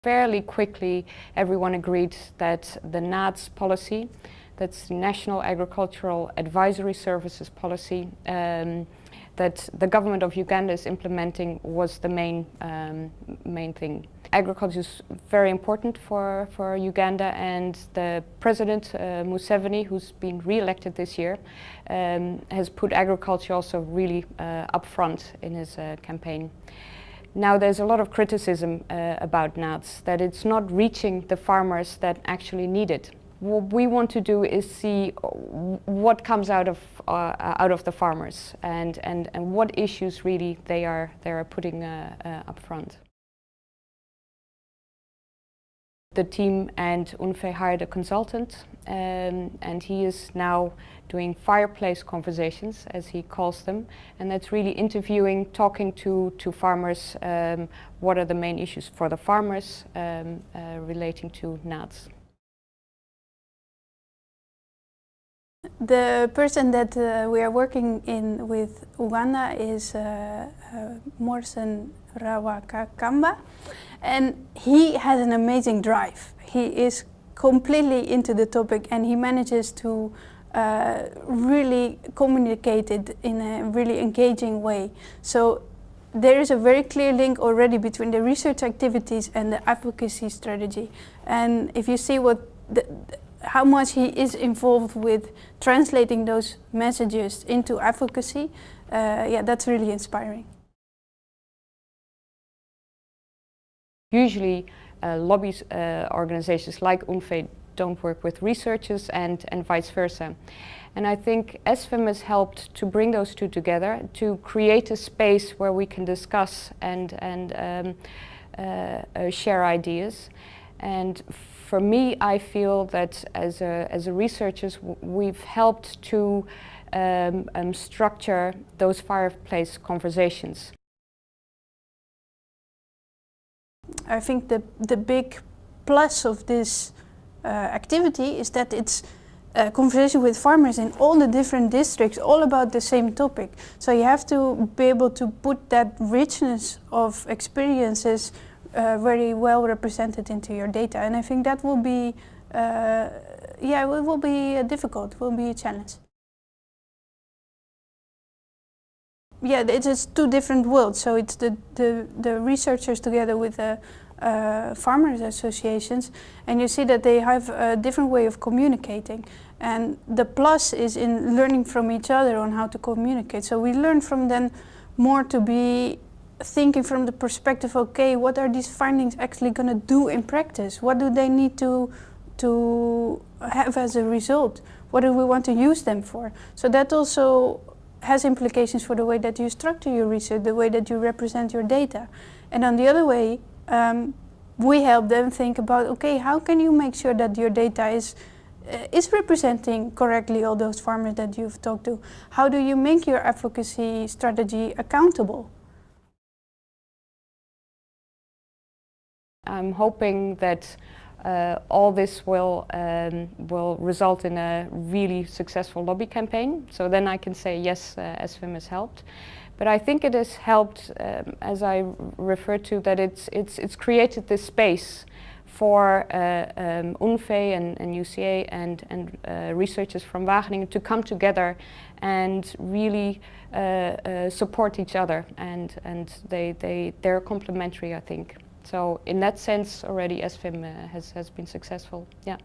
fairly quickly everyone agreed that the NAADS policy, that's the National Agricultural Advisory Services policy, that the government of Uganda is implementing was the main thing. Agriculture is very important for Uganda, and the President Museveni, who's been re-elected this year, has put agriculture also really up front in his campaign. Now there's a lot of criticism about NAADS, that it's not reaching the farmers that actually need it. What we want to do is see what comes out of the farmers and what issues really they are putting up front. The team and UNFE hired a consultant, and he is now doing fireplace conversations, as he calls them, and that's really interviewing, talking to farmers, what are the main issues for the farmers relating to NAADS. The person that we are working with Uganda is Morrison Rawakakamba, and he has an amazing drive. He is completely into the topic, and he manages to really communicate it in a really engaging way. So there is a very clear link already between the research activities and the advocacy strategy. And if you see how much he is involved with translating those messages into advocacy, yeah, that's really inspiring. Usually lobby organizations like UNFE don't work with researchers and vice versa. And I think SFIM has helped to bring those two together, to create a space where we can discuss and share ideas. And for me, I feel that as a researchers, we've helped to structure those fireplace conversations. I think the big plus of this activity is that it's a conversation with farmers in all the different districts, all about the same topic. So you have to be able to put that richness of experiences very well represented into your data, and I think that will be, yeah, it will be difficult. It will be a challenge. Yeah, it's two different worlds. So it's the researchers together with the farmers associations, and you see that they have a different way of communicating. And the plus is in learning from each other on how to communicate. So we learn from them more to be thinking from the perspective, okay, what are these findings actually going to do in practice? What do they need to have as a result? What do we want to use them for? So that also has implications for the way that you structure your research, the way that you represent your data. And on the other way, we help them think about, okay, how can you make sure that your data is representing correctly all those farmers that you've talked to? How do you make your advocacy strategy accountable? I'm hoping that all this will result in a really successful lobby campaign. So then I can say yes, SFIM has helped. But I think it has helped, as I referred to, that it's created this space for UNFE and UCA and researchers from Wageningen to come together and really support each other, and they're complementary, I think. So in that sense already SFIM has been successful, yeah.